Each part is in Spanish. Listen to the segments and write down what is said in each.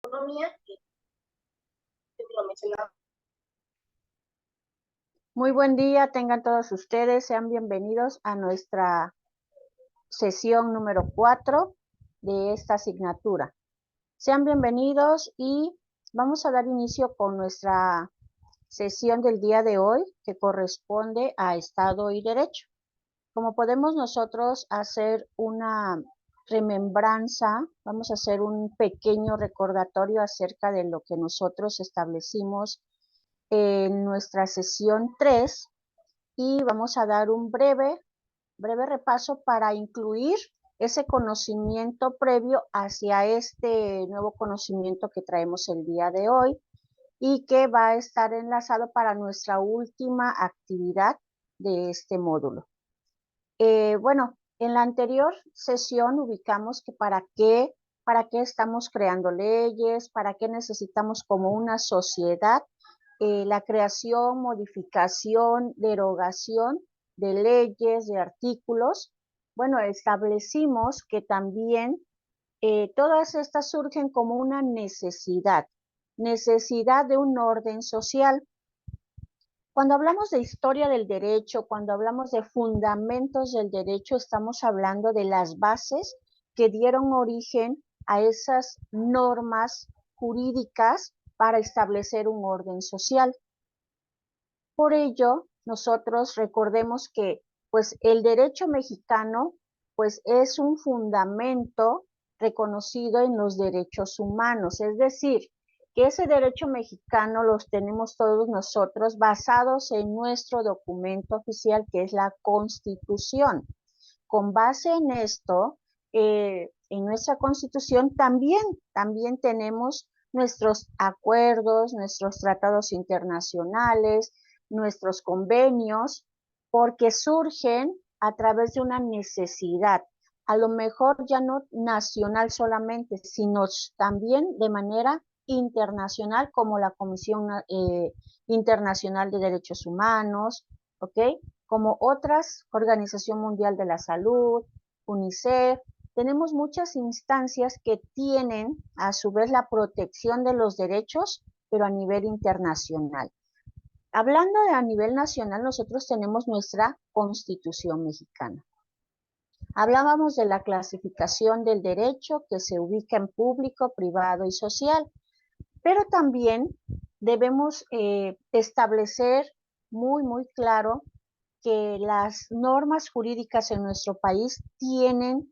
Economía, que lo mencionaba. Muy buen día, tengan todos ustedes, sean bienvenidos a nuestra sesión número 4 de esta asignatura. Sean bienvenidos y vamos a dar inicio con nuestra sesión del día de hoy que corresponde a Estado y Derecho. Como podemos nosotros hacer una remembranza, vamos a hacer un pequeño recordatorio acerca de lo que nosotros establecimos en nuestra sesión 3 y vamos a dar un breve repaso para incluir ese conocimiento previo hacia este nuevo conocimiento que traemos el día de hoy y que va a estar enlazado para nuestra última actividad de este módulo. Bueno, en la anterior sesión ubicamos que para qué estamos creando leyes, para qué necesitamos como una sociedad la creación, modificación, derogación de leyes, de artículos. Bueno, establecimos que también todas estas surgen como una necesidad de un orden social. Cuando hablamos de historia del derecho, cuando hablamos de fundamentos del derecho, estamos hablando de las bases que dieron origen a esas normas jurídicas para establecer un orden social. Por ello, nosotros recordemos que pues el derecho mexicano pues es un fundamento reconocido en los derechos humanos, es decir, que ese derecho mexicano los tenemos todos nosotros basados en nuestro documento oficial que es la Constitución. Con base en esto, en nuestra Constitución también tenemos nuestros acuerdos, nuestros tratados internacionales, nuestros convenios, porque surgen a través de una necesidad, a lo mejor ya no nacional solamente, sino también de manera internacional, como la Comisión Internacional de Derechos Humanos, ¿ok? Como otras, Organización Mundial de la Salud, UNICEF. Tenemos muchas instancias que tienen a su vez la protección de los derechos, pero a nivel internacional. Hablando de a nivel nacional, nosotros tenemos nuestra Constitución mexicana. Hablábamos de la clasificación del derecho que se ubica en público, privado y social, pero también debemos establecer muy claro que las normas jurídicas en nuestro país tienen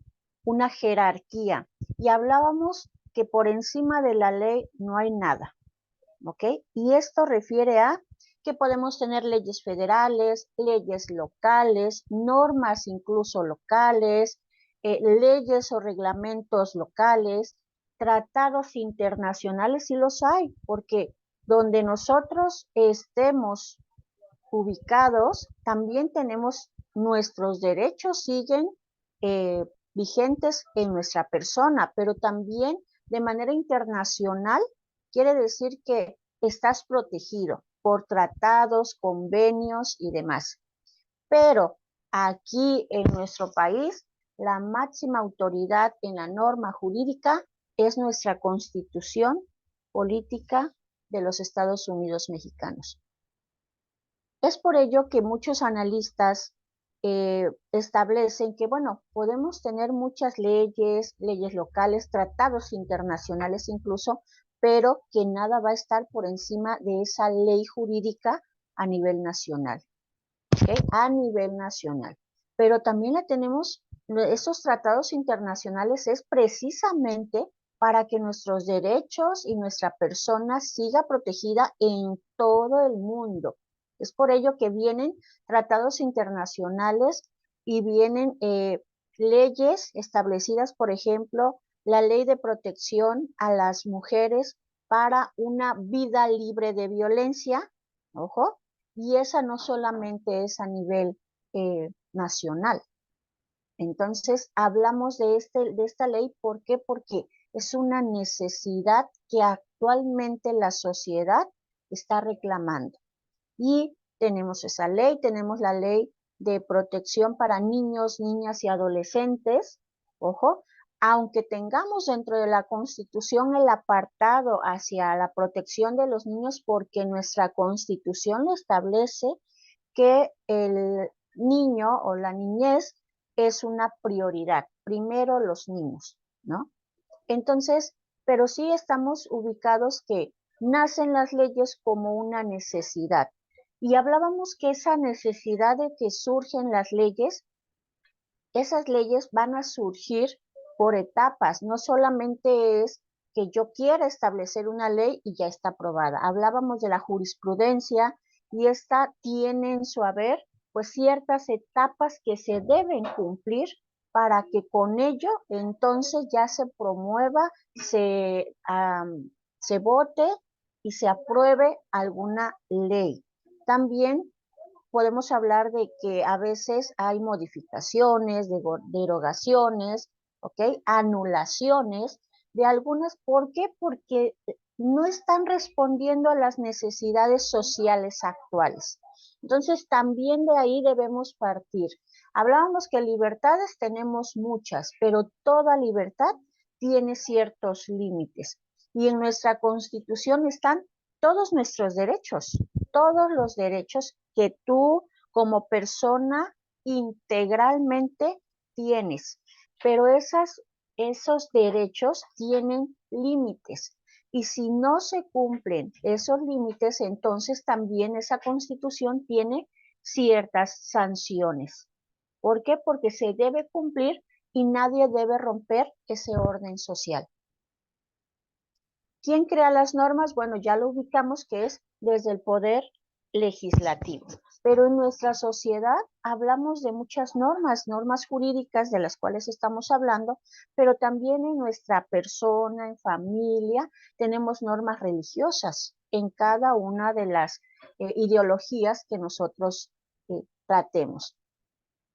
una jerarquía y hablábamos que por encima de la ley no hay nada, ¿ok? Y esto refiere a que podemos tener leyes federales, leyes locales, normas incluso locales, leyes o reglamentos locales, tratados internacionales, y los hay, porque donde nosotros estemos ubicados, también tenemos nuestros derechos, siguen eh, vigentes en nuestra persona, pero también de manera internacional quiere decir que estás protegido por tratados, convenios y demás. Pero aquí en nuestro país, la máxima autoridad en la norma jurídica es nuestra Constitución Política de los Estados Unidos Mexicanos. Es por ello que muchos analistas establecen que, bueno, podemos tener muchas leyes locales, tratados internacionales incluso, pero que nada va a estar por encima de esa ley jurídica a nivel nacional, ¿ok? A nivel nacional. Pero también la tenemos, esos tratados internacionales es precisamente para que nuestros derechos y nuestra persona siga protegida en todo el mundo. Es por ello que vienen tratados internacionales y vienen leyes establecidas, por ejemplo, la ley de protección a las mujeres para una vida libre de violencia, ojo, y esa no solamente es a nivel nacional. Entonces, hablamos de esta ley, ¿por qué? Porque es una necesidad que actualmente la sociedad está reclamando. Y tenemos esa ley, tenemos la ley de protección para niños, niñas y adolescentes, ojo, aunque tengamos dentro de la Constitución el apartado hacia la protección de los niños, porque nuestra Constitución lo establece, que el niño o la niñez es una prioridad, primero los niños, ¿no? Entonces, pero sí estamos ubicados que nacen las leyes como una necesidad. Y hablábamos que esa necesidad de que surgen las leyes, esas leyes van a surgir por etapas, no solamente es que yo quiera establecer una ley y ya está aprobada. Hablábamos de la jurisprudencia y esta tiene en su haber pues ciertas etapas que se deben cumplir para que con ello entonces ya se promueva, se vote y se apruebe alguna ley. También podemos hablar de que a veces hay modificaciones, derogaciones, ¿ok? Anulaciones de algunas. ¿Por qué? Porque no están respondiendo a las necesidades sociales actuales. Entonces, también de ahí debemos partir. Hablábamos que libertades tenemos muchas, pero toda libertad tiene ciertos límites. Y en nuestra Constitución están todos los derechos que tú como persona integralmente tienes. Pero esos derechos tienen límites. Y si no se cumplen esos límites, entonces también esa Constitución tiene ciertas sanciones. ¿Por qué? Porque se debe cumplir y nadie debe romper ese orden social. ¿Quién crea las normas? Bueno, ya lo ubicamos que es desde el poder legislativo. Pero en nuestra sociedad hablamos de muchas normas jurídicas de las cuales estamos hablando, pero también en nuestra persona, en familia, tenemos normas religiosas en cada una de las ideologías que nosotros tratemos.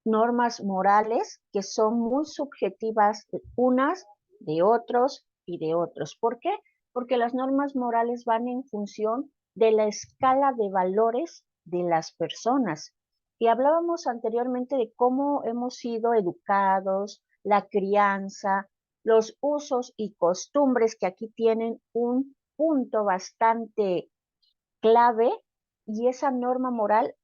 Normas morales que son muy subjetivas unas de otros y de otros. ¿Por qué? Porque las normas morales van en función de la escala de valores de las personas. Y hablábamos anteriormente de cómo hemos sido educados, la crianza, los usos y costumbres que aquí tienen un punto bastante clave, y esa norma moral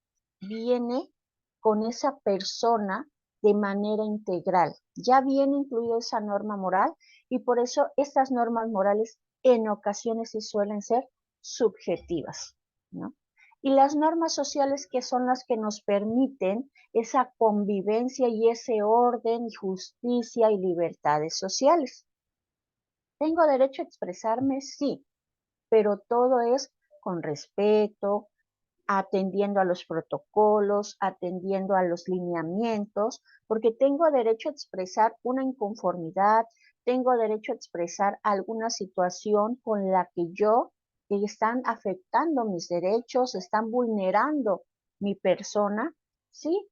viene con esa persona de manera integral. Ya viene incluida esa norma moral y por eso estas normas morales en ocasiones sí suelen ser subjetivas, ¿no? Y las normas sociales, que son las que nos permiten esa convivencia y ese orden y justicia y libertades sociales. ¿Tengo derecho a expresarme? Sí, pero todo es con respeto, atendiendo a los protocolos, atendiendo a los lineamientos, porque tengo derecho a expresar una inconformidad, tengo derecho a expresar alguna situación con la que están afectando mis derechos, están vulnerando mi persona. Sí,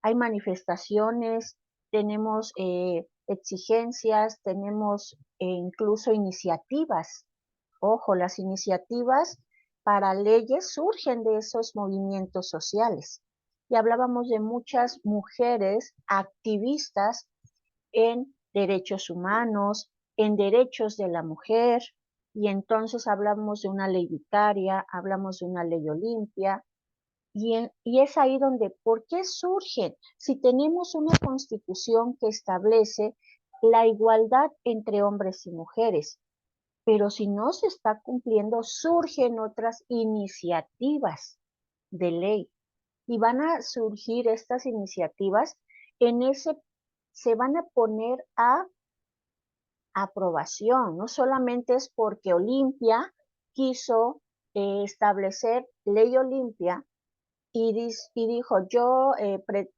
hay manifestaciones, tenemos exigencias, tenemos incluso iniciativas. Ojo, las iniciativas para leyes surgen de esos movimientos sociales. Y hablábamos de muchas mujeres activistas en derechos humanos, en derechos de la mujer, y entonces hablamos de una ley vicaria, hablamos de una ley Olimpia, y es ahí donde, ¿por qué surgen? Si tenemos una constitución que establece la igualdad entre hombres y mujeres, pero si no se está cumpliendo, surgen otras iniciativas de ley y van a surgir estas iniciativas se van a poner a aprobación. No solamente es porque Olimpia quiso establecer ley Olimpia y dijo, yo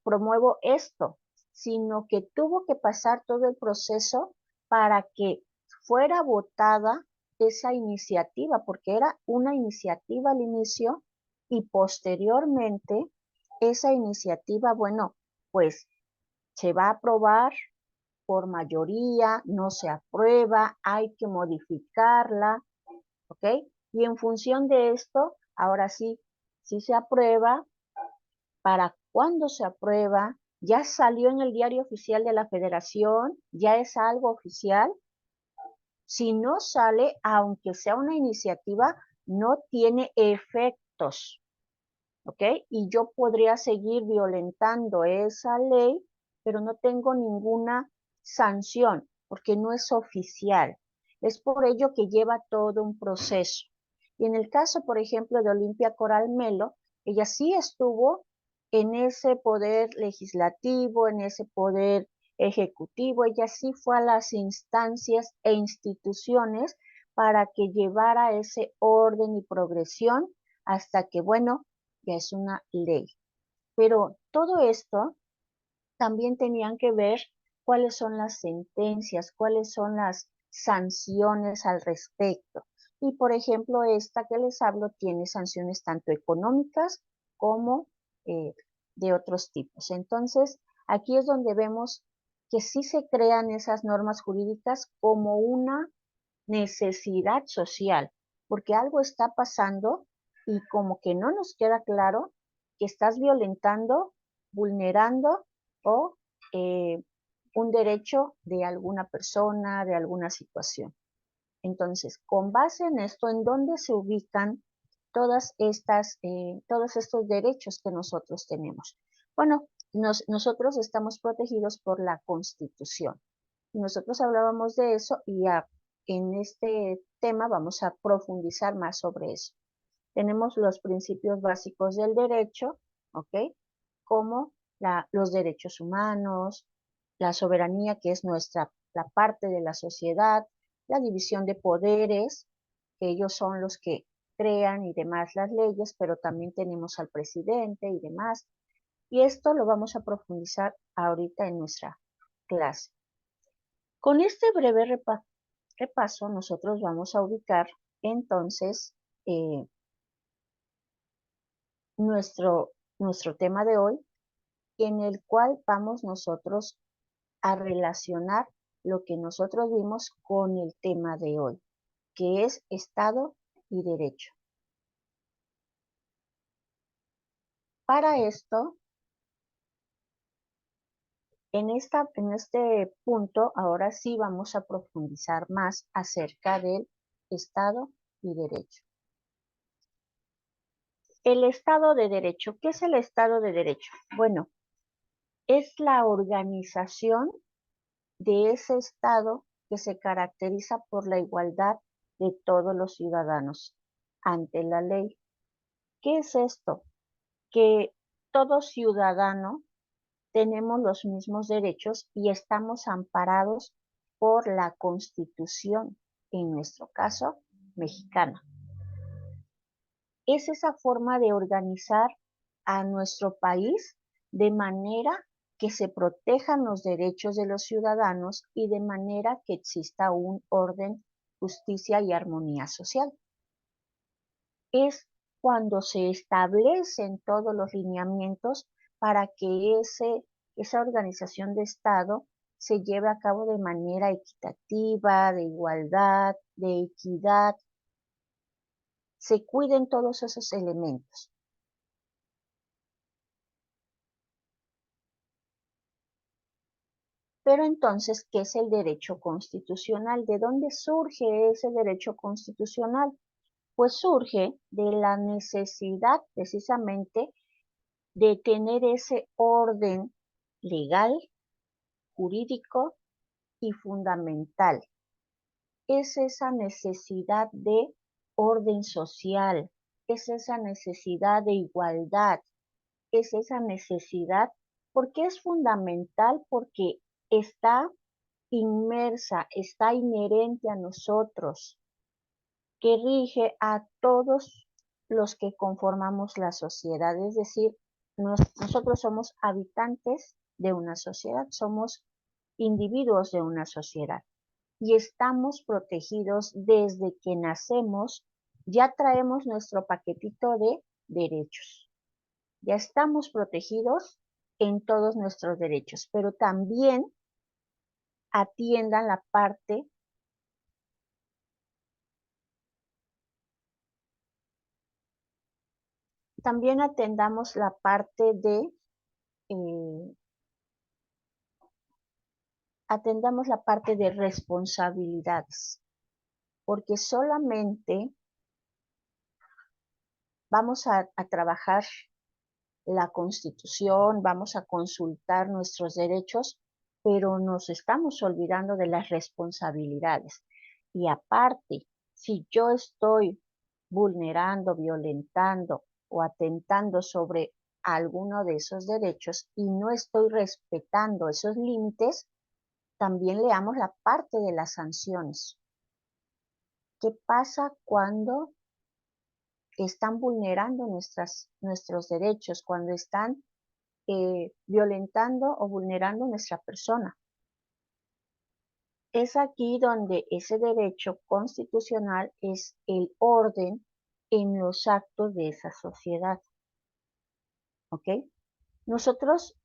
promuevo esto, sino que tuvo que pasar todo el proceso para que fuera votada esa iniciativa, porque era una iniciativa al inicio y posteriormente esa iniciativa, bueno, pues se va a aprobar por mayoría, no se aprueba, hay que modificarla, ¿ok? Y en función de esto, ahora sí, si se aprueba, para cuándo se aprueba, ¿Ya salió en el diario oficial de la Federación? ¿Ya es algo oficial? Si no sale, aunque sea una iniciativa, no tiene efectos, ¿ok? Y yo podría seguir violentando esa ley, pero no tengo ninguna sanción, porque no es oficial. Es por ello que lleva todo un proceso. Y en el caso, por ejemplo, de Olimpia Coral Melo, ella sí estuvo en ese poder legislativo, en ese poder ejecutivo, ella sí fue a las instancias e instituciones para que llevara ese orden y progresión hasta que, bueno, ya es una ley. Pero todo esto también tenían que ver cuáles son las sentencias, cuáles son las sanciones al respecto. Y por ejemplo, esta que les hablo tiene sanciones tanto económicas como eh, de otros tipos. Entonces, aquí es donde vemos que sí se crean esas normas jurídicas como una necesidad social, porque algo está pasando y como que no nos queda claro que estás violentando, vulnerando o un derecho de alguna persona, de alguna situación. Entonces, con base en esto, ¿en dónde se ubican todos estos derechos que nosotros tenemos? Bueno, nosotros estamos protegidos por la Constitución. Nosotros hablábamos de eso y en este tema vamos a profundizar más sobre eso. Tenemos los principios básicos del derecho, ¿ok? Como los derechos humanos, la soberanía, que es la parte de la sociedad, la división de poderes, que ellos son los que crean y demás las leyes, pero también tenemos al presidente y demás. Y esto lo vamos a profundizar ahorita en nuestra clase. Con este breve repaso, nosotros vamos a ubicar entonces nuestro tema de hoy, en el cual vamos nosotros a relacionar lo que nosotros vimos con el tema de hoy, que es Estado y Derecho. Para esto, en este punto, ahora sí vamos a profundizar más acerca del Estado y Derecho. El Estado de Derecho. ¿Qué es el Estado de Derecho? Bueno, es la organización de ese Estado que se caracteriza por la igualdad de todos los ciudadanos ante la ley. ¿Qué es esto? Que todo ciudadano tenemos los mismos derechos y estamos amparados por la Constitución, en nuestro caso, mexicana. Es esa forma de organizar a nuestro país de manera que se protejan los derechos de los ciudadanos y de manera que exista un orden, justicia y armonía social. Es cuando se establecen todos los lineamientos para que esa organización de Estado se lleve a cabo de manera equitativa, de igualdad, de equidad, se cuiden todos esos elementos. Pero entonces, ¿qué es el derecho constitucional? ¿De dónde surge ese derecho constitucional? Pues surge de la necesidad precisamente de tener ese orden legal, jurídico y fundamental. Es esa necesidad de orden social, es esa necesidad de igualdad, es esa necesidad, porque es fundamental, porque está inmersa, está inherente a nosotros, que rige a todos los que conformamos la sociedad. Es decir, nosotros somos habitantes de una sociedad, somos individuos de una sociedad y estamos protegidos desde que nacemos, ya traemos nuestro paquetito de derechos. Ya estamos protegidos en todos nuestros derechos, pero también atiendan la parte también atendamos la parte de atendamos la parte de responsabilidades, porque solamente vamos a trabajar la Constitución, vamos a consultar nuestros derechos, pero nos estamos olvidando de las responsabilidades. Y aparte, si yo estoy vulnerando, violentando o atentando sobre alguno de esos derechos y no estoy respetando esos límites, también leamos la parte de las sanciones. ¿Qué pasa cuando están vulnerando nuestros derechos, cuando están violentando o vulnerando nuestra persona? Es aquí donde ese derecho constitucional es el orden en los actos de esa sociedad. ¿Ok? Nosotros,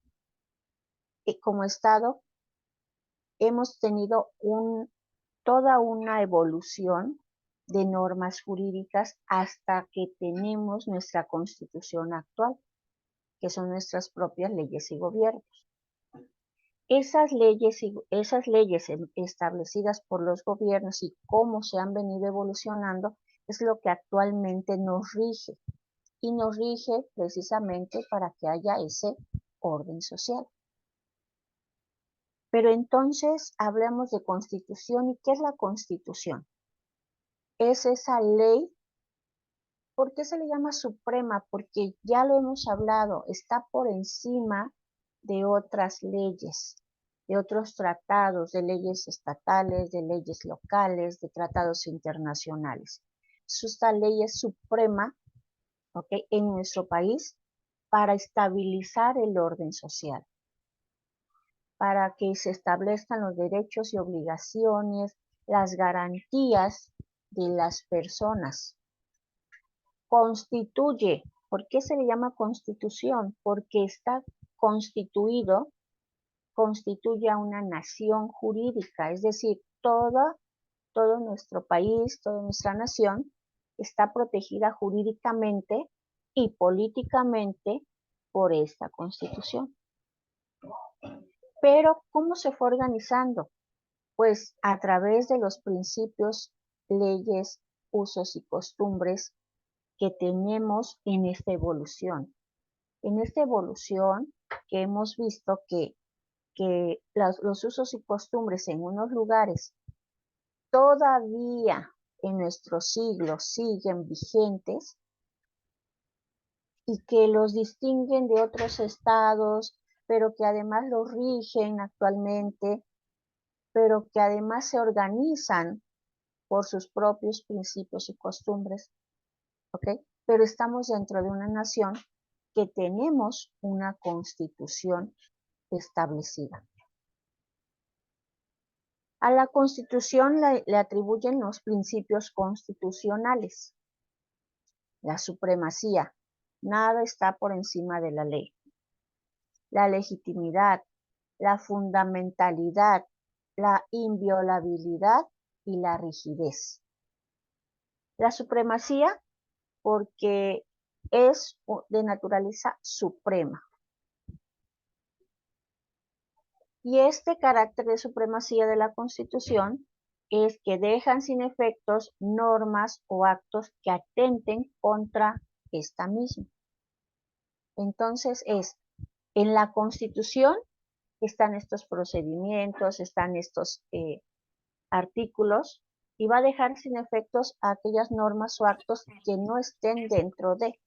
como Estado, hemos tenido toda una evolución de normas jurídicas hasta que tenemos nuestra Constitución actual, que son nuestras propias leyes y gobiernos. Esas leyes establecidas por los gobiernos y cómo se han venido evolucionando es lo que actualmente nos rige, y nos rige precisamente para que haya ese orden social. Pero entonces hablamos de Constitución. ¿Y qué es la Constitución? Es esa ley. ¿Por qué se le llama suprema? Porque ya lo hemos hablado, está por encima de otras leyes, de otros tratados, de leyes estatales, de leyes locales, de tratados internacionales. Esta ley es suprema, ¿ok?, en nuestro país para estabilizar el orden social, para que se establezcan los derechos y obligaciones, las garantías de las personas. Constituye. ¿Por qué se le llama Constitución? Porque está constituido, constituye a una nación jurídica, es decir, todo nuestro país, toda nuestra nación está protegida jurídicamente y políticamente por esta Constitución. Pero, ¿cómo se fue organizando? Pues a través de los principios, leyes, usos y costumbres que tenemos en esta evolución. En esta evolución que hemos visto que los usos y costumbres en unos lugares todavía en nuestros siglos siguen vigentes y que los distinguen de otros estados, pero que además los rigen actualmente, pero que además se organizan por sus propios principios y costumbres, ¿ok? Pero estamos dentro de una nación que tenemos una Constitución establecida. A la Constitución le atribuyen los principios constitucionales, la supremacía, nada está por encima de la ley, la legitimidad, la fundamentalidad, la inviolabilidad y la rigidez. La supremacía porque es de naturaleza suprema. Y este carácter de supremacía de la Constitución es que dejan sin efectos normas o actos que atenten contra esta misma. Entonces en la Constitución están estos procedimientos, están estos artículos, y va a dejar sin efectos a aquellas normas o actos que no estén dentro de,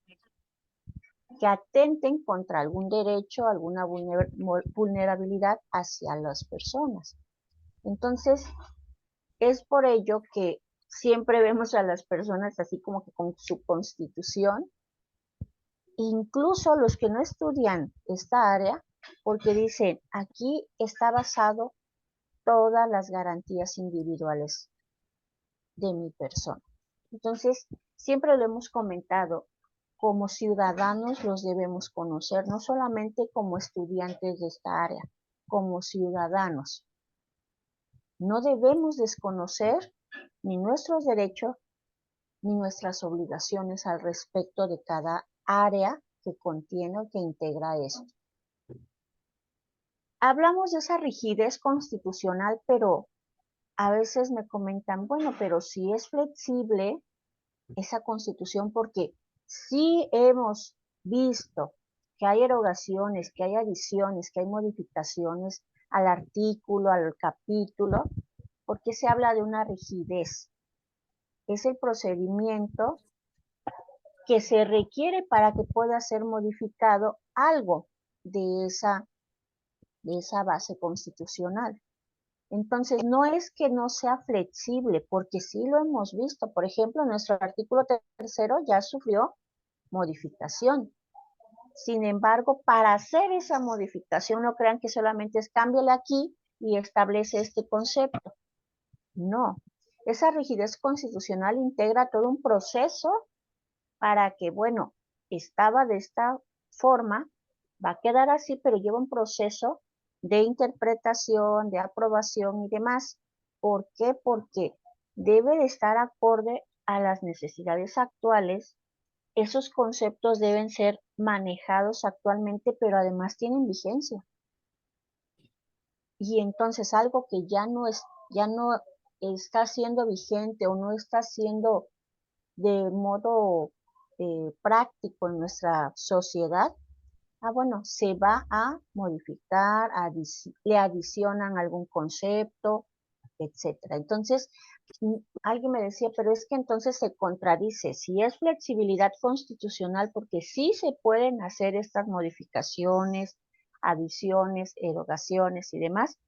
que atenten contra algún derecho, alguna vulnerabilidad hacia las personas. Entonces, es por ello que siempre vemos a las personas así como que con su constitución, incluso los que no estudian esta área, porque dicen, aquí está basado todas las garantías individuales de mi persona. Entonces, siempre lo hemos comentado, como ciudadanos los debemos conocer, no solamente como estudiantes de esta área, como ciudadanos. No debemos desconocer ni nuestros derechos ni nuestras obligaciones al respecto de cada área que contiene o que integra esto. hablamos de esa rigidez constitucional, pero a veces me comentan, bueno, pero si es flexible esa constitución, porque sí hemos visto que hay erogaciones, que hay adiciones, que hay modificaciones al artículo, al capítulo, porque se habla de una rigidez. Es el procedimiento que se requiere para que pueda ser modificado algo de esa base constitucional. Entonces, no es que no sea flexible, porque sí lo hemos visto. Por ejemplo, nuestro artículo 3 ya sufrió modificación. Sin embargo, para hacer esa modificación, no crean que solamente es cámbiale aquí y establece este concepto. No, esa rigidez constitucional integra todo un proceso para que, bueno, estaba de esta forma, va a quedar así, pero lleva un proceso de interpretación, de aprobación y demás. ¿Por qué? Porque debe de estar acorde a las necesidades actuales. Esos conceptos deben ser manejados actualmente, pero además tienen vigencia. Y entonces algo que ya no está siendo vigente o no está siendo de modo práctico en nuestra sociedad, bueno, se va a modificar, le adicionan algún concepto, etcétera. Entonces, alguien me decía, pero es que entonces se contradice. Si es flexibilidad constitucional, porque sí se pueden hacer estas modificaciones, adiciones, erogaciones y demás,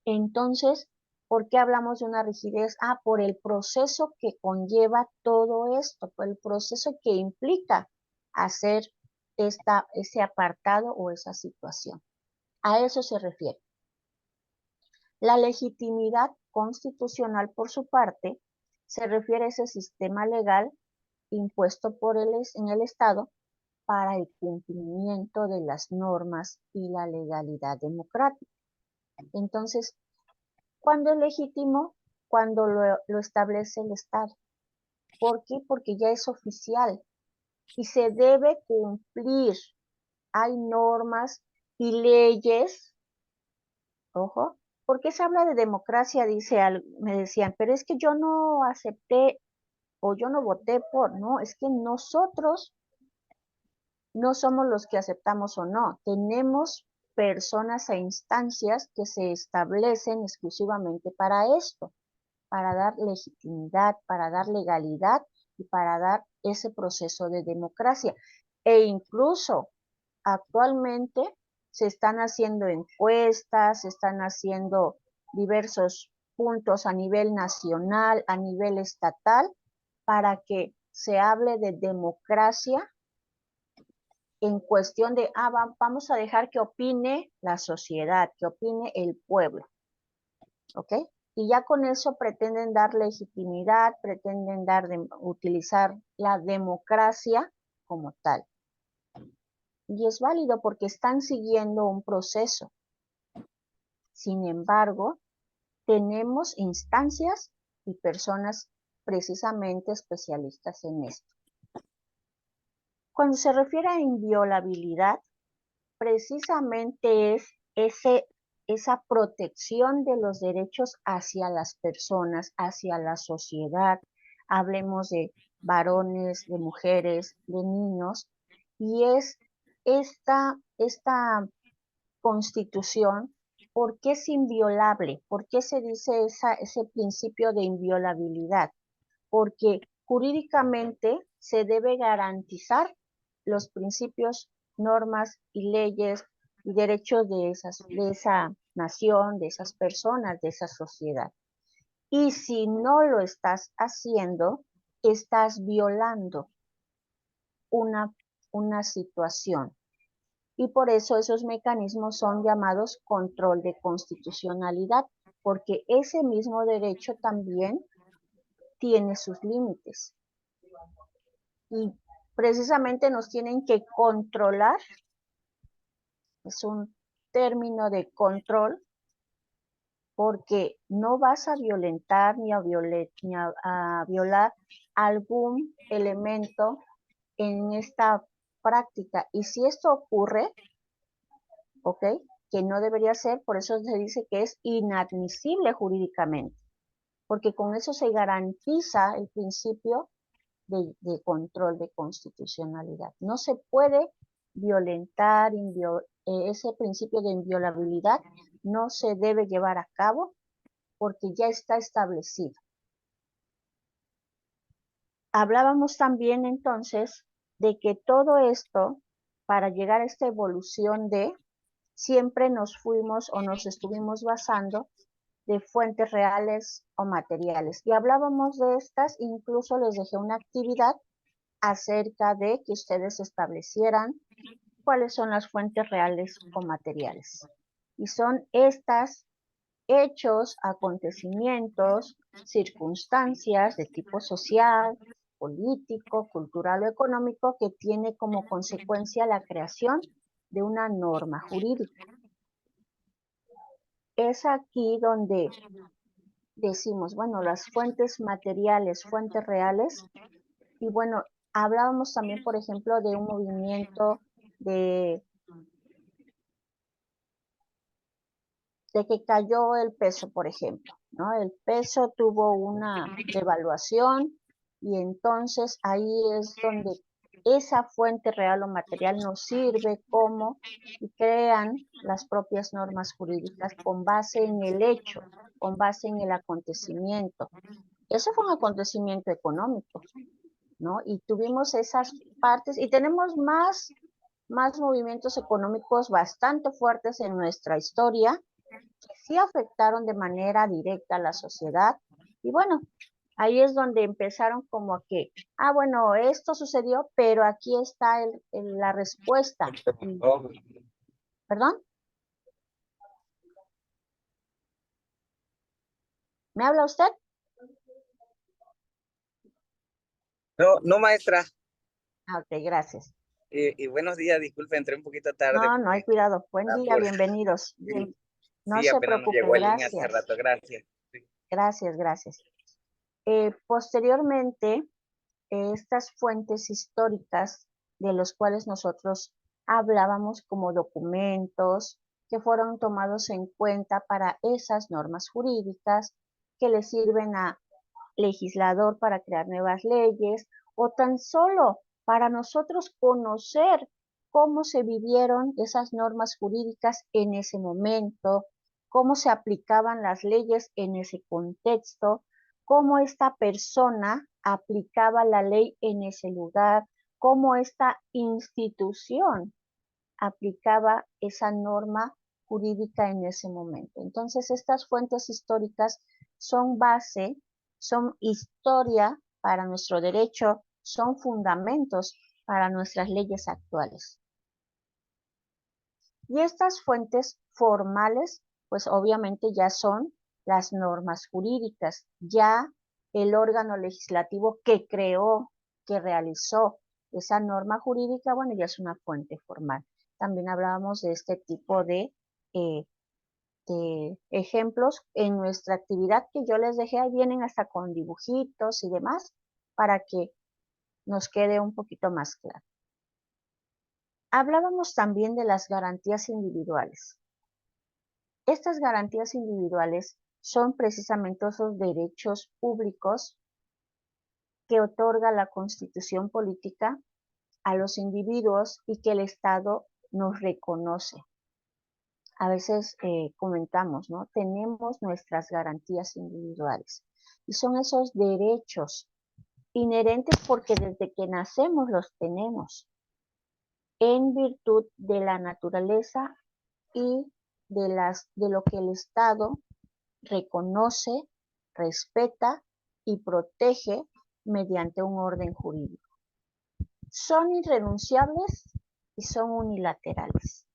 entonces, ¿por qué hablamos de una rigidez? Por el proceso que conlleva todo esto, por el proceso que implica hacer ese apartado o esa situación. A eso se refiere. La legitimidad constitucional, por su parte, se refiere a ese sistema legal impuesto en el Estado para el cumplimiento de las normas y la legalidad democrática. Entonces, ¿cuándo es legítimo? Cuando lo establece el Estado. ¿Por qué? Porque ya es oficial y se debe cumplir. Hay normas y leyes, ojo, ¿por qué se habla de democracia? Me decían, pero es que yo no acepté o yo no voté por, no, es que nosotros no somos los que aceptamos o no, tenemos personas e instancias que se establecen exclusivamente para esto, para dar legitimidad, para dar legalidad y para dar ese proceso de democracia. E incluso actualmente se están haciendo encuestas, se están haciendo diversos puntos a nivel nacional, a nivel estatal, para que se hable de democracia en cuestión de, vamos a dejar que opine la sociedad, que opine el pueblo, ¿ok? Y ya con eso pretenden dar legitimidad, pretenden utilizar la democracia como tal. Y es válido porque están siguiendo un proceso. Sin embargo, tenemos instancias y personas precisamente especialistas en esto. Cuando se refiere a inviolabilidad, precisamente es esa protección de los derechos hacia las personas, hacia la sociedad. Hablemos de varones, de mujeres, de niños, y es esta constitución, ¿por qué es inviolable? ¿Por qué se dice ese principio de inviolabilidad? Porque jurídicamente se debe garantizar los principios, normas y leyes y derechos de esa nación, de esas personas, de esa sociedad. Y si no lo estás haciendo, estás violando una situación. Y por eso esos mecanismos son llamados control de constitucionalidad, porque ese mismo derecho también tiene sus límites. Y precisamente nos tienen que controlar, es un término de control, porque no vas a violentar ni a violar algún elemento en esta práctica. Y si esto ocurre, ¿ok? que no debería ser, por eso se dice que es inadmisible jurídicamente, porque con eso se garantiza el principio de control de constitucionalidad. No se puede violentar ese principio de inviolabilidad, no se debe llevar a cabo porque ya está establecido. Hablábamos también entonces de que todo esto, para llegar a esta evolución siempre nos fuimos o nos estuvimos basando de fuentes reales o materiales. Y hablábamos de estas, incluso les dejé una actividad acerca de que ustedes establecieran cuáles son las fuentes reales o materiales. Y son estas hechos, acontecimientos, circunstancias de tipo social, político, cultural o económico que tiene como consecuencia la creación de una norma jurídica. Es aquí donde decimos, bueno, las fuentes materiales, fuentes reales, y bueno, hablábamos también, por ejemplo, de un movimiento de que cayó el peso, por ejemplo, ¿no? El peso tuvo una devaluación y entonces ahí es donde esa fuente real o material nos sirve como y crean las propias normas jurídicas con base en el hecho, con base en el acontecimiento. Ese fue un acontecimiento económico, ¿no? Y tuvimos esas partes y tenemos más movimientos económicos bastante fuertes en nuestra historia que sí afectaron de manera directa a la sociedad. Y bueno, ahí es donde empezaron como a que, bueno, esto sucedió, pero aquí está la respuesta. ¿Perdón? ¿Me habla usted? No, no, maestra. Ok, gracias. Y buenos días, disculpe, entré un poquito tarde. No hay cuidado. Buen día, bienvenidos. Sí, No sí, se apenas nos preocupe, llegó el link hace gracias. rato, gracias. Sí. Gracias. Posteriormente, estas fuentes históricas de los cuales nosotros hablábamos como documentos que fueron tomados en cuenta para esas normas jurídicas que le sirven a legislador para crear nuevas leyes o tan solo para nosotros conocer cómo se vivieron esas normas jurídicas en ese momento, cómo se aplicaban las leyes en ese contexto, cómo esta persona aplicaba la ley en ese lugar, cómo esta institución aplicaba esa norma jurídica en ese momento. Entonces, estas fuentes históricas son base, son historia para nuestro derecho, son fundamentos para nuestras leyes actuales. Y estas fuentes formales, pues obviamente ya son las normas jurídicas, ya el órgano legislativo que creó, que realizó esa norma jurídica, bueno, ya es una fuente formal. También hablábamos de este tipo de ejemplos en nuestra actividad que yo les dejé, ahí vienen hasta con dibujitos y demás, para que nos quede un poquito más claro. Hablábamos también de las garantías individuales. Estas garantías individuales son precisamente esos derechos públicos que otorga la Constitución política a los individuos y que el Estado nos reconoce. A veces comentamos, ¿no? Tenemos nuestras garantías individuales y son esos derechos inherentes porque desde que nacemos los tenemos en virtud de la naturaleza y de lo que el Estado reconoce, respeta y protege mediante un orden jurídico. Son irrenunciables y son unilaterales.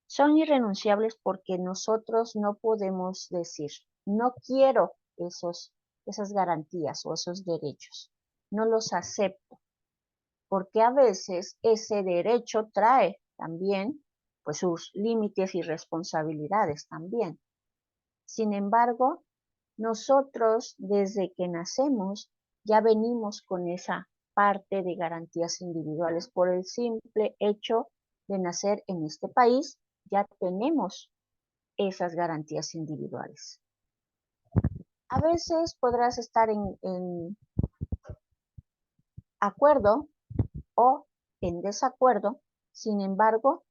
Son irrenunciables porque nosotros no podemos decir, no quiero esas garantías o esos derechos, no los acepto, porque a veces ese derecho trae también pues sus límites y responsabilidades también. Sin embargo, nosotros desde que nacemos ya venimos con esa parte de garantías individuales por el simple hecho de nacer en este país ya tenemos esas garantías individuales. A veces podrás estar en acuerdo o en desacuerdo, sin embargo,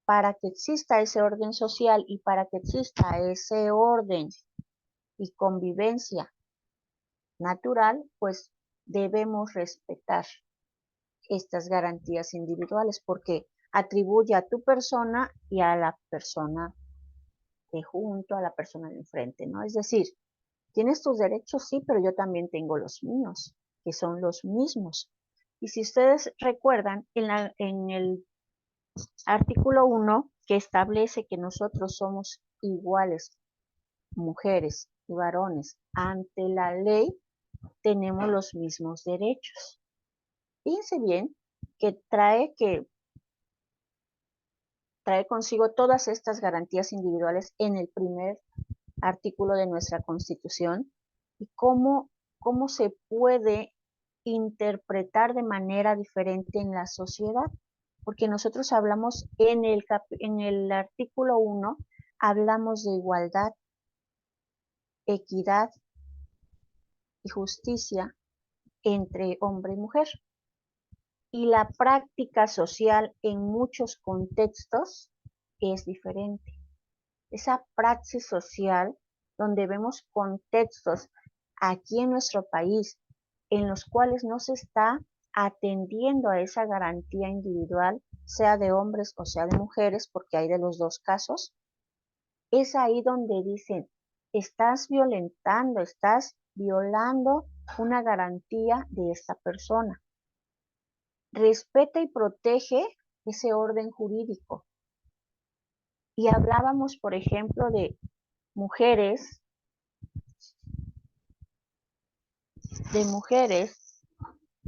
para que exista ese orden social y para que exista ese orden y convivencia natural, pues debemos respetar estas garantías individuales porque atribuye a tu persona y a la persona de junto, a la persona de enfrente, ¿no? Es decir, tienes tus derechos, sí, pero yo también tengo los míos, que son los mismos. Y si ustedes recuerdan, en el artículo 1, que establece que nosotros somos iguales, mujeres y varones, ante la ley, tenemos los mismos derechos. Fíjense bien que trae consigo todas estas garantías individuales en el primer artículo de nuestra Constitución y cómo se puede interpretar de manera diferente en la sociedad. Porque nosotros hablamos en el artículo 1, hablamos de igualdad, equidad y justicia entre hombre y mujer. Y la práctica social en muchos contextos es diferente. Esa praxis social donde vemos contextos aquí en nuestro país en los cuales no se está atendiendo a esa garantía individual, sea de hombres o sea de mujeres, porque hay de los dos casos, es ahí donde dicen, estás violentando, estás violando una garantía de esta persona. Respeta y protege ese orden jurídico. Y hablábamos, por ejemplo, de mujeres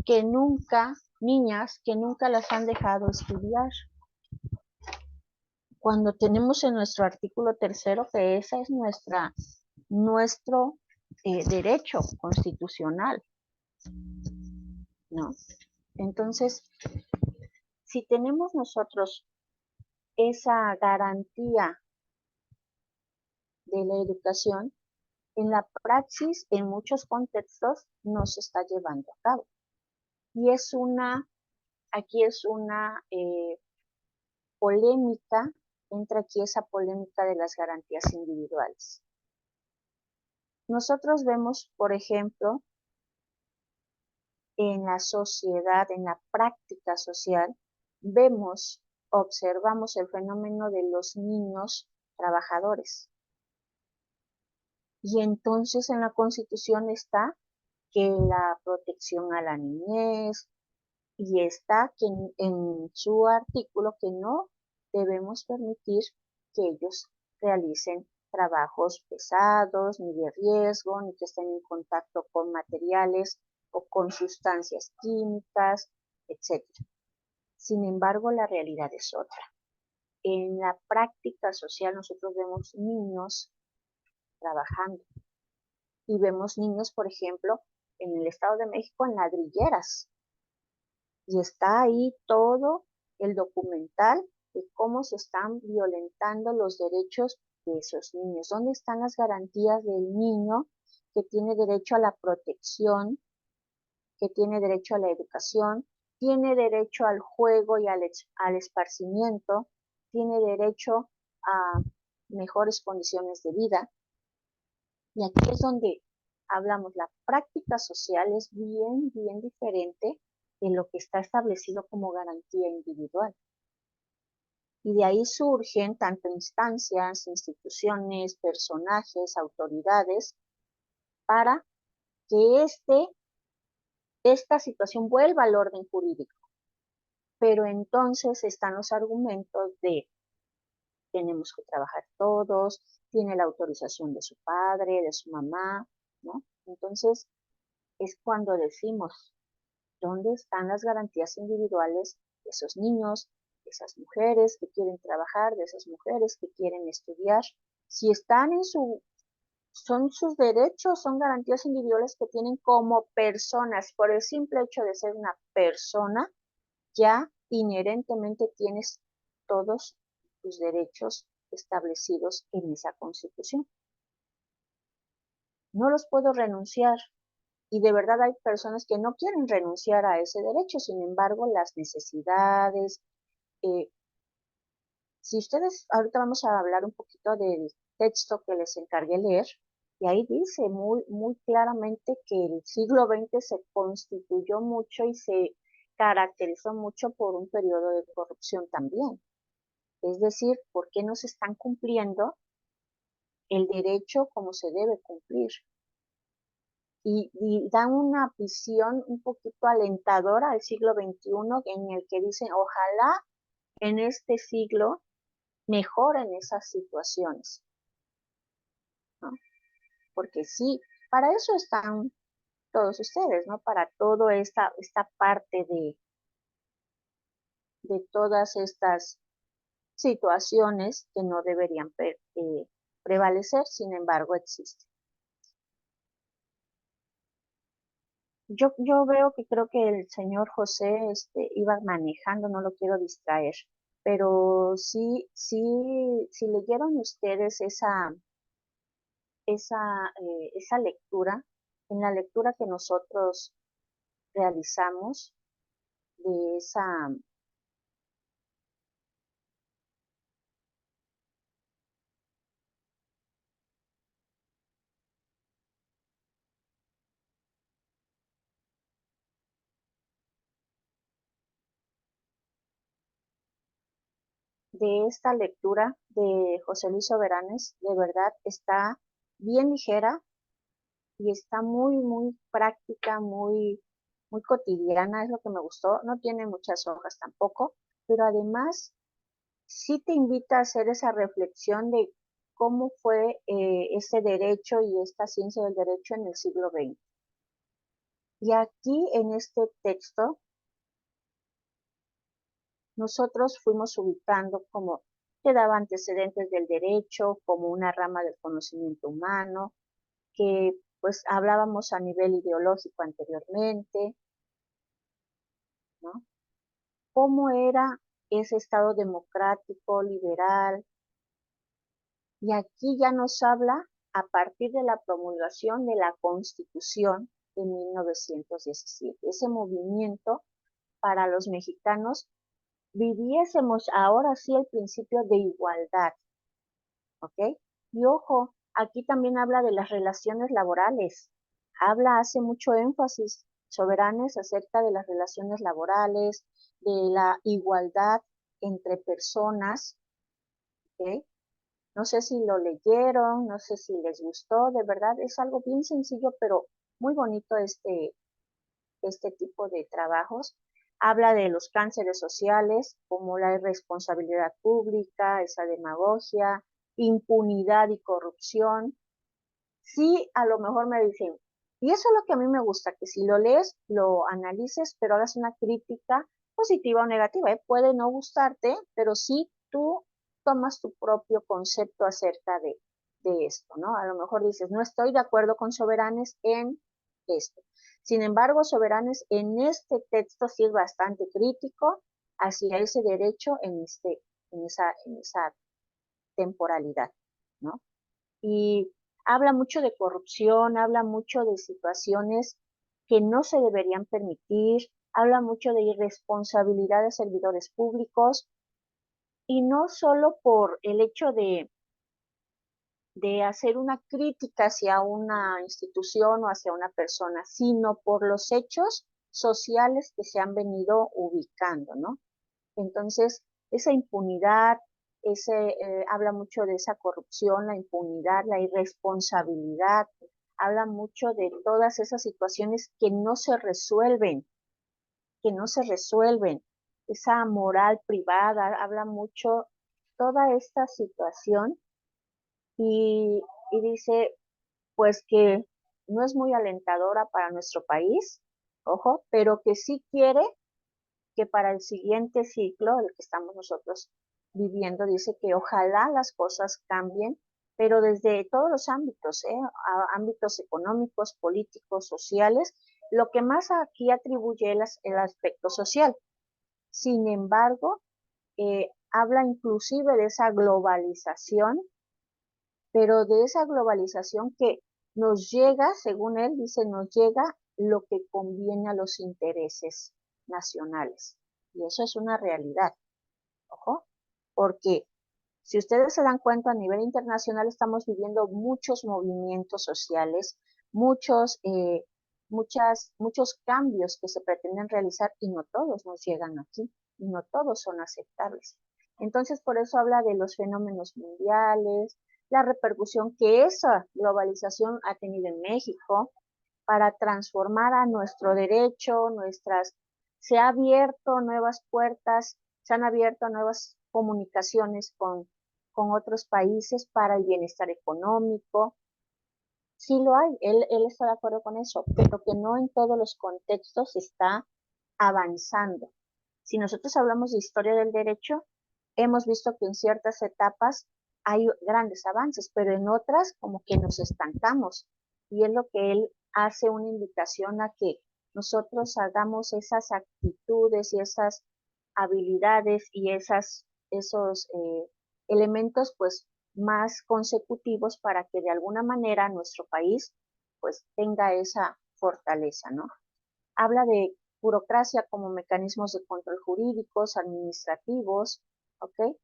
que nunca, niñas que nunca las han dejado estudiar. Cuando tenemos en nuestro artículo 3 que esa es nuestro derecho constitucional, ¿no? Entonces, si tenemos nosotros esa garantía de la educación, en la praxis, en muchos contextos, no se está llevando a cabo. Y aquí es una polémica, entra aquí esa polémica de las garantías individuales. Nosotros vemos, por ejemplo, en la sociedad, en la práctica social, observamos el fenómeno de los niños trabajadores. Y entonces en la Constitución está que la protección a la niñez, y está que en su artículo que no debemos permitir que ellos realicen trabajos pesados, ni de riesgo, ni que estén en contacto con materiales o con sustancias químicas, etc. Sin embargo, la realidad es otra. En la práctica social nosotros vemos niños trabajando y vemos niños, por ejemplo, en el Estado de México en ladrilleras. Y está ahí todo el documental de cómo se están violentando los derechos de esos niños. ¿Dónde están las garantías del niño que tiene derecho a la protección, que tiene derecho a la educación, tiene derecho al juego y al esparcimiento, tiene derecho a mejores condiciones de vida? Y aquí es donde hablamos, la práctica social es bien, bien diferente de lo que está establecido como garantía individual. Y de ahí surgen tanto instancias, instituciones, personajes, autoridades, para que esta situación vuelva al orden jurídico. Pero entonces están los argumentos de tenemos que trabajar todos, tiene la autorización de su padre, de su mamá, ¿no? Entonces es cuando decimos, ¿dónde están las garantías individuales de esos niños, de esas mujeres que quieren trabajar, de esas mujeres que quieren estudiar? Si están son sus derechos, son garantías individuales que tienen como personas, por el simple hecho de ser una persona, ya inherentemente tienes todos tus derechos establecidos en esa Constitución. No los puedo renunciar. Y de verdad hay personas que no quieren renunciar a ese derecho, sin embargo, las necesidades. Si ustedes, ahorita vamos a hablar un poquito del texto que les encargué leer, y ahí dice muy claramente que el siglo XX se constituyó mucho y se caracterizó mucho por un periodo de corrupción también. Es decir, ¿por qué no se están cumpliendo el derecho como se debe cumplir? Y dan una visión un poquito alentadora al siglo XXI en el que dicen, ojalá en este siglo mejoren esas situaciones, ¿no? Porque sí, para eso están todos ustedes, ¿no? Para toda esta parte de todas estas situaciones que no deberían prevalecer, sin embargo existen. Yo veo que creo que el señor José iba manejando, no lo quiero distraer, pero si leyeron ustedes esa lectura, en la lectura que nosotros realizamos de esta lectura de José Luis Soberanes, de verdad está bien ligera y está muy práctica, muy cotidiana, es lo que me gustó. No tiene muchas hojas tampoco, pero además sí te invita a hacer esa reflexión de cómo fue ese derecho y esta ciencia del derecho en el siglo XX. Y aquí en este texto nosotros fuimos ubicando como que daba antecedentes del derecho, como una rama del conocimiento humano, que pues hablábamos a nivel ideológico anteriormente, ¿no? Cómo era ese Estado democrático, liberal, y aquí ya nos habla a partir de la promulgación de la Constitución de 1917, ese movimiento para los mexicanos viviésemos ahora sí el principio de igualdad, ¿ok? Y ojo, aquí también habla de las relaciones laborales, hace mucho énfasis Soberanes acerca de las relaciones laborales, de la igualdad entre personas, ¿ok? No sé si lo leyeron, no sé si les gustó, de verdad es algo bien sencillo, pero muy bonito este tipo de trabajos. Habla de los cánceres sociales, como la irresponsabilidad pública, esa demagogia, impunidad y corrupción. Sí, a lo mejor me dicen, y eso es lo que a mí me gusta, que si lo lees, lo analices, pero hagas una crítica positiva o negativa, ¿eh? Puede no gustarte, pero sí tú tomas tu propio concepto acerca de esto, ¿no? A lo mejor dices, no estoy de acuerdo con Soberanes en esto. Sin embargo, Soberanes en este texto sí es bastante crítico hacia ese derecho en esa temporalidad, ¿no? Y habla mucho de corrupción, habla mucho de situaciones que no se deberían permitir, habla mucho de irresponsabilidad de servidores públicos y no solo por el hecho de hacer una crítica hacia una institución o hacia una persona, sino por los hechos sociales que se han venido ubicando, ¿no? Entonces, esa impunidad, habla mucho de esa corrupción, la impunidad, la irresponsabilidad, habla mucho de todas esas situaciones que no se resuelven, esa moral privada, habla mucho toda esta situación y dice, pues que no es muy alentadora para nuestro país, ojo, pero que sí quiere que para el siguiente ciclo, el que estamos nosotros viviendo, dice que ojalá las cosas cambien, pero desde todos los ámbitos, ámbitos económicos, políticos, sociales, lo que más aquí atribuye el aspecto social. Sin embargo, habla inclusive de esa globalización, pero de esa globalización que nos llega, según él dice, nos llega lo que conviene a los intereses nacionales. Y eso es una realidad, ojo, porque si ustedes se dan cuenta, a nivel internacional estamos viviendo muchos movimientos sociales, muchos cambios que se pretenden realizar y no todos nos llegan aquí y no todos son aceptables. Entonces, por eso habla de los fenómenos mundiales, la repercusión que esa globalización ha tenido en México para transformar a nuestro derecho, se ha abierto nuevas puertas, se han abierto nuevas comunicaciones con otros países para el bienestar económico. Sí lo hay, él está de acuerdo con eso, pero que no en todos los contextos está avanzando. Si nosotros hablamos de historia del derecho, hemos visto que en ciertas etapas hay grandes avances, pero en otras como que nos estancamos. Y es lo que él hace una invitación a que nosotros hagamos esas actitudes y esas habilidades y esos elementos pues más consecutivos para que de alguna manera nuestro país pues tenga esa fortaleza, ¿no? Habla de burocracia como mecanismos de control jurídicos, administrativos, ¿ok?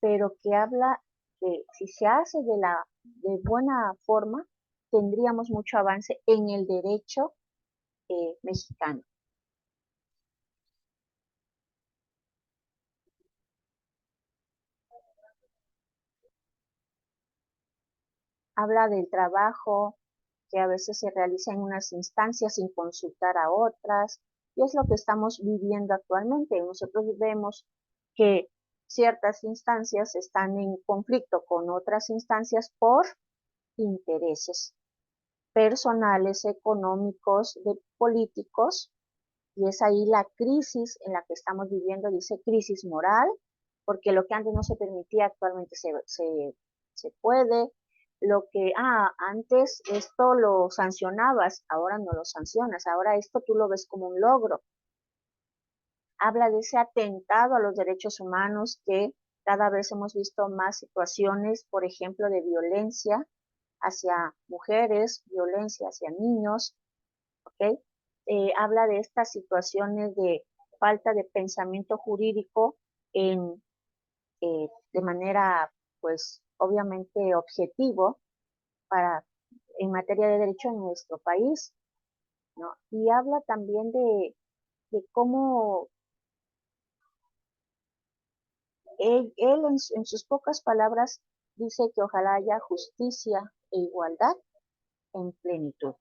Pero que habla que si se hace de buena forma, tendríamos mucho avance en el derecho mexicano. Habla del trabajo que a veces se realiza en unas instancias sin consultar a otras, y es lo que estamos viviendo actualmente. Nosotros vemos que ciertas instancias están en conflicto con otras instancias por intereses personales, económicos, de políticos, y es ahí la crisis en la que estamos viviendo, dice crisis moral, porque lo que antes no se permitía actualmente se puede, lo que antes esto lo sancionabas, ahora no lo sancionas, ahora esto tú lo ves como un logro. Habla de ese atentado a los derechos humanos que cada vez hemos visto más situaciones, por ejemplo, de violencia hacia mujeres, violencia hacia niños, ¿ok? Habla de estas situaciones de falta de pensamiento jurídico de manera, pues, obviamente objetivo para, en materia de derecho en nuestro país, ¿no? Y habla también de cómo él en sus pocas palabras dice que ojalá haya justicia e igualdad en plenitud.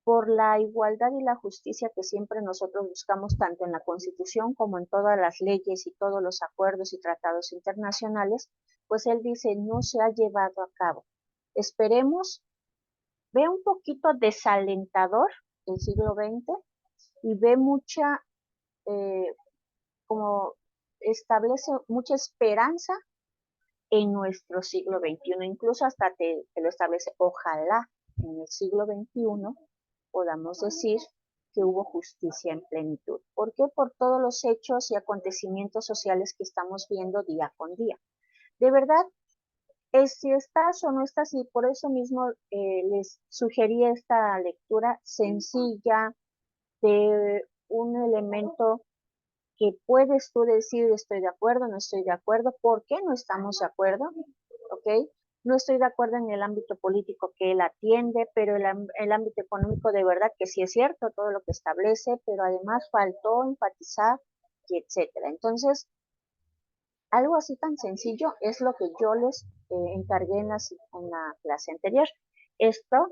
Por la igualdad y la justicia que siempre nosotros buscamos tanto en la Constitución como en todas las leyes y todos los acuerdos y tratados internacionales, pues él dice no se ha llevado a cabo. Esperemos, ve un poquito desalentador el siglo XX y ve eh, como establece mucha esperanza en nuestro siglo XXI, incluso hasta te lo establece, ojalá en el siglo XXI podamos decir que hubo justicia en plenitud. ¿Por qué? Por todos los hechos y acontecimientos sociales que estamos viendo día con día. De verdad, si estás o no estás, y por eso mismo les sugerí esta lectura sencilla de un elemento que puedes tú decir estoy de acuerdo, no estoy de acuerdo, ¿por qué no estamos de acuerdo? ¿Ok? No estoy de acuerdo en el ámbito político que él atiende, pero el ámbito económico de verdad que sí es cierto todo lo que establece, pero además faltó enfatizar y etcétera. Entonces, algo así tan sencillo es lo que yo les encargué en la clase anterior. Esto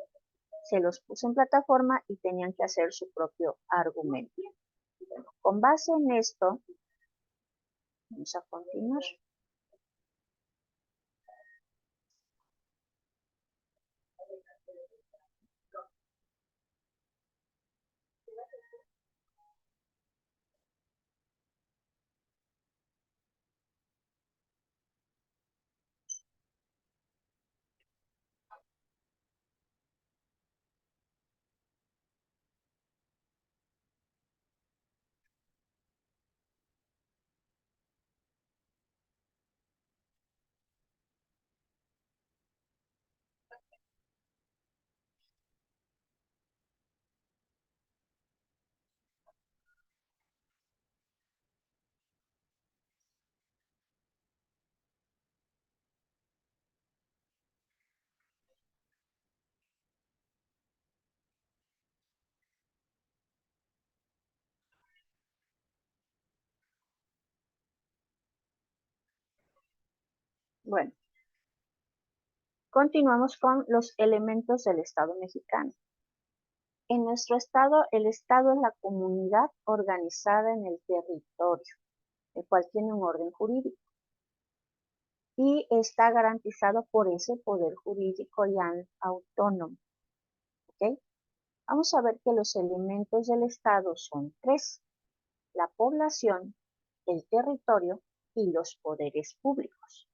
se los puse en plataforma y tenían que hacer su propio argumento. Bueno, con base en esto, vamos a continuar. Bueno, continuamos con los elementos del Estado mexicano. En nuestro estado, el estado es la comunidad organizada en el territorio, el cual tiene un orden jurídico y está garantizado por ese poder jurídico y autónomo. ¿Okay? Vamos a ver que los elementos del estado son tres: la población, el territorio y los poderes públicos.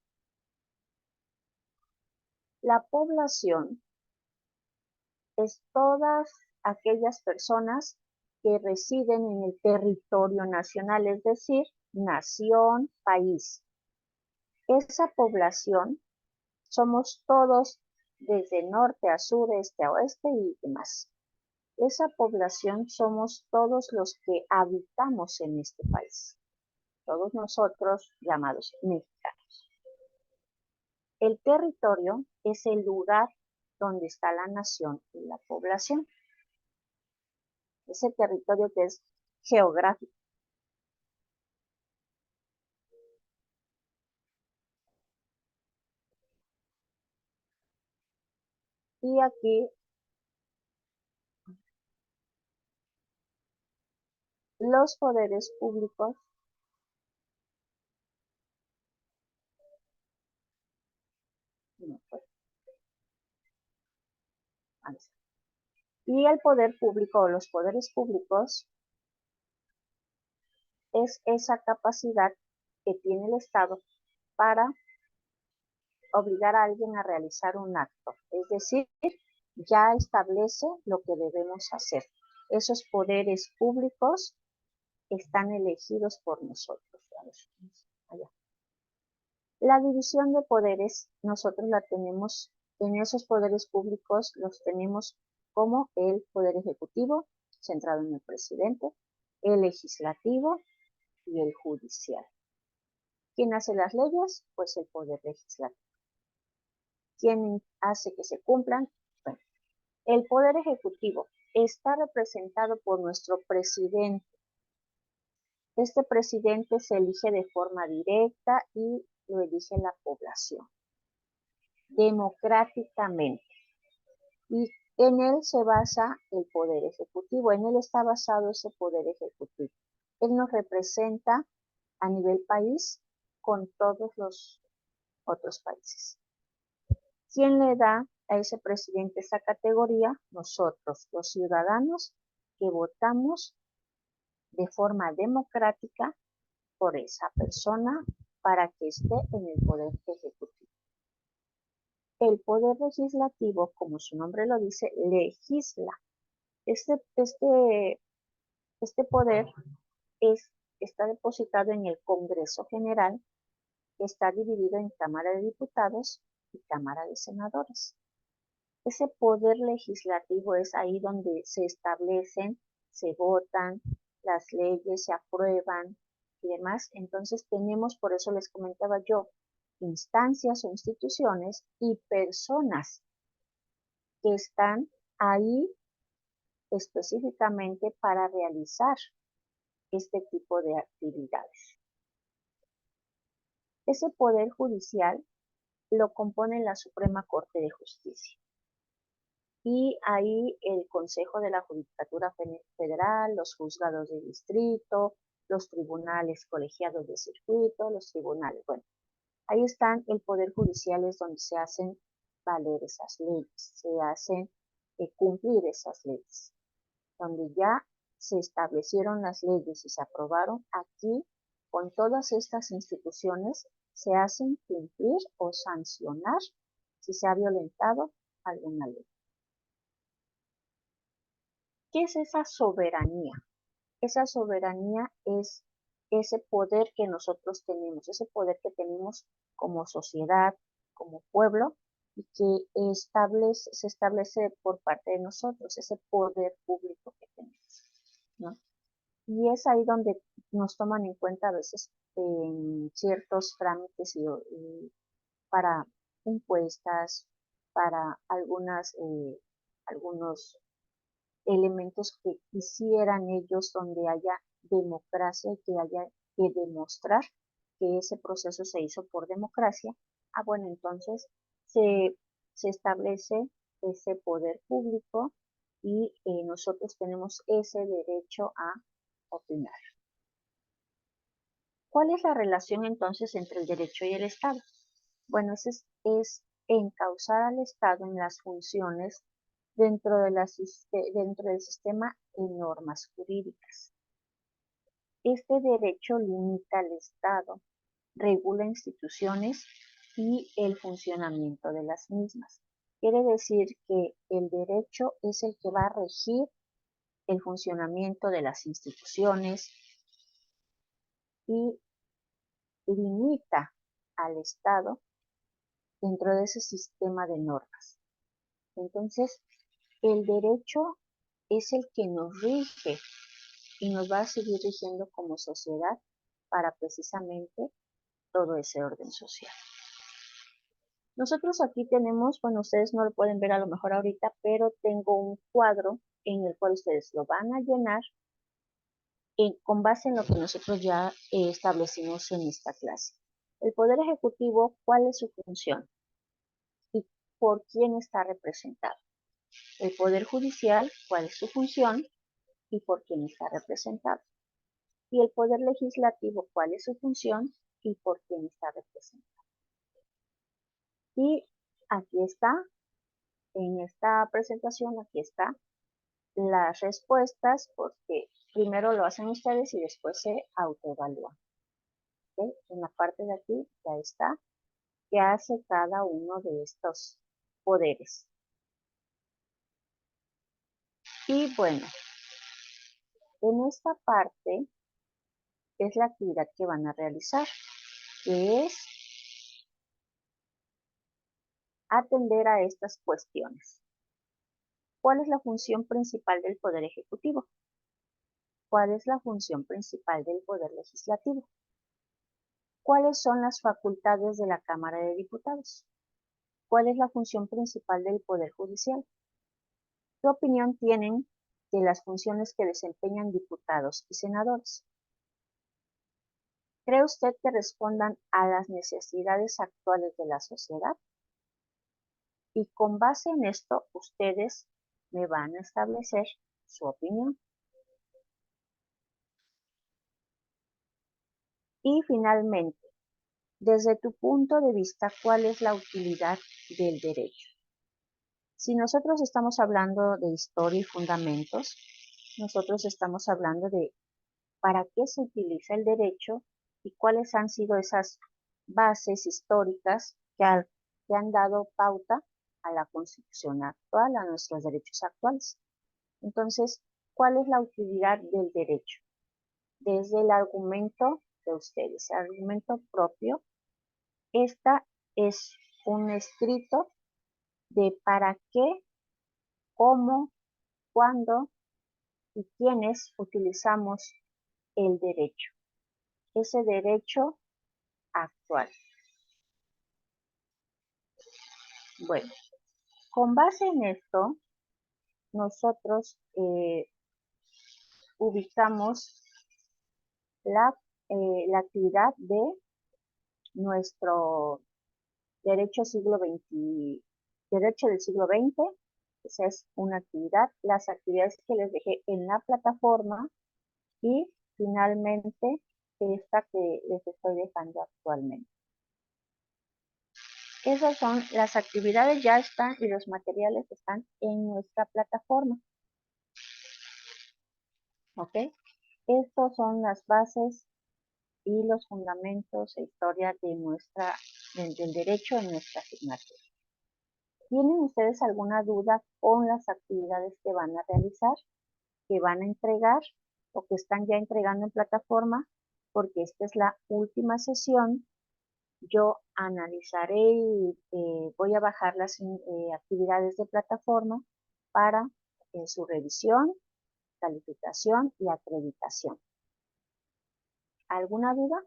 La población es todas aquellas personas que residen en el territorio nacional, es decir, nación, país. Esa población somos todos, desde norte a sur, este a oeste y demás. Esa población somos todos los que habitamos en este país, todos nosotros llamados mexicanos. El territorio es el lugar donde está la nación y la población. Ese territorio que es geográfico. Y aquí los poderes públicos y el poder público o los poderes públicos es esa capacidad que tiene el Estado para obligar a alguien a realizar un acto, es decir, ya establece lo que debemos hacer. Esos poderes públicos están elegidos por nosotros. Allá. La división de poderes nosotros la tenemos, en esos poderes públicos los tenemos como el poder ejecutivo, centrado en el presidente, el legislativo y el judicial. ¿Quién hace las leyes? Pues el poder legislativo. ¿Quién hace que se cumplan? Bueno, el poder ejecutivo está representado por nuestro presidente. Este presidente se elige de forma directa y lo elige la población, democráticamente. Y en él se basa el poder ejecutivo, en él está basado ese poder ejecutivo. Él nos representa a nivel país con todos los otros países. ¿Quién le da a ese presidente esa categoría? Nosotros, los ciudadanos que votamos de forma democrática por esa persona para que esté en el poder ejecutivo. El poder legislativo, como su nombre lo dice, legisla. Este poder está depositado en el Congreso General, que está dividido en Cámara de Diputados y Cámara de Senadores. Ese poder legislativo es ahí donde se establecen, se votan, las leyes se aprueban y demás. Entonces tenemos, por eso les comentaba yo, instancias o instituciones y personas que están ahí específicamente para realizar este tipo de actividades. Ese poder judicial lo compone la Suprema Corte de Justicia. Y ahí el Consejo de la Judicatura Federal, los juzgados de distrito, los tribunales colegiados de circuito, los tribunales, bueno, ahí están el Poder Judicial, es donde se hacen valer esas leyes, se hacen cumplir esas leyes, donde ya se establecieron las leyes y se aprobaron. Aquí, con todas estas instituciones, se hacen cumplir o sancionar si se ha violentado alguna ley. ¿Qué es esa soberanía? Esa soberanía es ese poder que nosotros tenemos, ese poder que tenemos como sociedad, como pueblo, y que se establece por parte de nosotros, ese poder público que tenemos, ¿no? Y es ahí donde nos toman en cuenta a veces en ciertos trámites y para encuestas, para algunos elementos que quisieran ellos donde haya democracia y que haya que demostrar que ese proceso se hizo por democracia. Bueno, entonces se establece ese poder público y nosotros tenemos ese derecho a opinar. ¿Cuál es la relación entonces entre el derecho y el Estado? Bueno, es encauzar al Estado en las funciones dentro del sistema de normas jurídicas. Este derecho limita al Estado, regula instituciones y el funcionamiento de las mismas. Quiere decir que el derecho es el que va a regir el funcionamiento de las instituciones y limita al Estado dentro de ese sistema de normas. Entonces, el derecho es el que nos rige y nos va a seguir rigiendo como sociedad para precisamente todo ese orden social. Nosotros aquí tenemos, bueno, ustedes no lo pueden ver a lo mejor ahorita, pero tengo un cuadro en el cual ustedes lo van a llenar con base en lo que nosotros ya establecimos en esta clase. El Poder Ejecutivo, ¿cuál es su función? ¿Y por quién está representado? El Poder Judicial, ¿cuál es su función? ¿Y por quién está representado? Y el Poder Legislativo, ¿cuál es su función? ¿Y por quién está representado? Y aquí está, en esta presentación, aquí está las respuestas, porque primero lo hacen ustedes y después se autoevalúan. ¿Okay? En la parte de aquí ya está qué hace cada uno de estos poderes. Y bueno, en esta parte es la actividad que van a realizar, que es atender a estas cuestiones. ¿Cuál es la función principal del Poder Ejecutivo? ¿Cuál es la función principal del Poder Legislativo? ¿Cuáles son las facultades de la Cámara de Diputados? ¿Cuál es la función principal del Poder Judicial? ¿Qué opinión tienen de las funciones que desempeñan diputados y senadores? ¿Cree usted que respondan a las necesidades actuales de la sociedad? Y con base en esto, ustedes me van a establecer su opinión. Y finalmente, desde tu punto de vista, ¿cuál es la utilidad del derecho? Si nosotros estamos hablando de historia y fundamentos, nosotros estamos hablando de para qué se utiliza el derecho y cuáles han sido esas bases históricas que han dado pauta a la Constitución actual, a nuestros derechos actuales. Entonces, ¿cuál es la utilidad del derecho? Desde el argumento de ustedes, el argumento propio, esta es un escrito de para qué, cómo, cuándo y quiénes utilizamos el derecho. Ese derecho actual. Bueno, con base en esto, nosotros ubicamos la actividad de nuestro derecho derecho del siglo XX. Esa es una actividad, las actividades que les dejé en la plataforma y finalmente esta que les estoy dejando actualmente. Esas son las actividades, ya están y los materiales están en nuestra plataforma. ¿Ok? Estos son las bases y los fundamentos e historia del derecho en nuestra asignatura. ¿Tienen ustedes alguna duda con las actividades que van a realizar, que van a entregar o que están ya entregando en plataforma? Porque esta es la última sesión. Yo analizaré y voy a bajar las actividades de plataforma para su revisión, calificación y acreditación. ¿Alguna duda?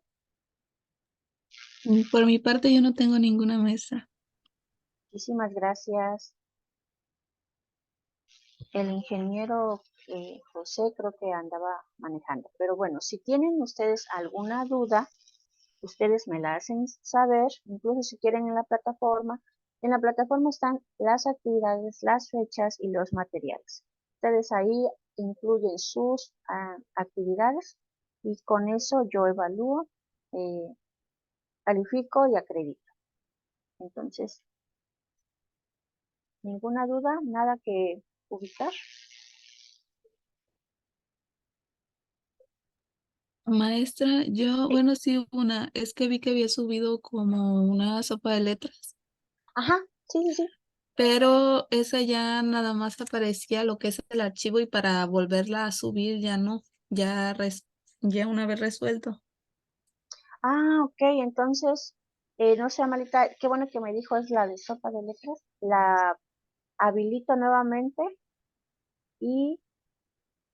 Por mi parte, yo no tengo ninguna maestra. Muchísimas gracias. El ingeniero José creo que andaba manejando. Pero bueno, si tienen ustedes alguna duda, ustedes me la hacen saber, incluso si quieren en la plataforma. En la plataforma están las actividades, las fechas y los materiales. Ustedes ahí incluyen sus actividades y con eso yo evalúo, califico y acredito. Entonces, ¿ninguna duda? ¿Nada que ubicar? Maestra, yo, Sí. bueno, sí, es que vi que había subido como una sopa de letras, Ajá, sí. pero esa ya nada más aparecía lo que es el archivo y para volverla a subir ya no, ya una vez resuelto. Ok, entonces, no sé, Amalita, qué bueno que me dijo, es la de sopa de letras. La habilito nuevamente y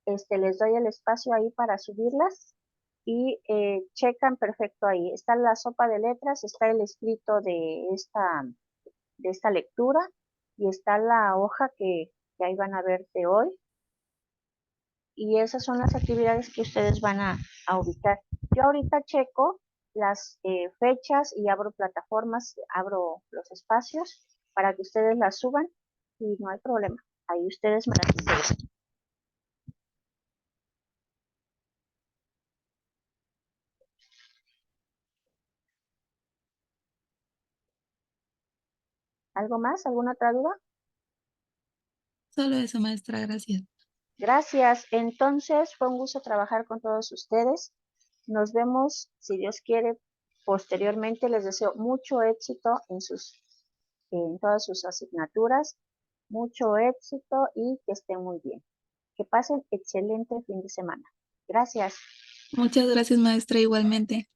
les doy el espacio ahí para subirlas y checan perfecto ahí. Está la sopa de letras, está el escrito de esta lectura y está la hoja que ahí van a ver de hoy. Y esas son las actividades que ustedes van a ubicar. Yo ahorita checo las fechas y abro plataformas, abro los espacios para que ustedes las suban y no hay problema. Ahí ustedes me las integran. ¿Algo más? ¿Alguna otra duda? Solo eso, maestra, gracias. Gracias. Entonces, fue un gusto trabajar con todos ustedes. Nos vemos, si Dios quiere, posteriormente. Les deseo mucho éxito en todas sus asignaturas, mucho éxito y que estén muy bien. Que pasen excelente fin de semana. Gracias. Muchas gracias, maestra, igualmente.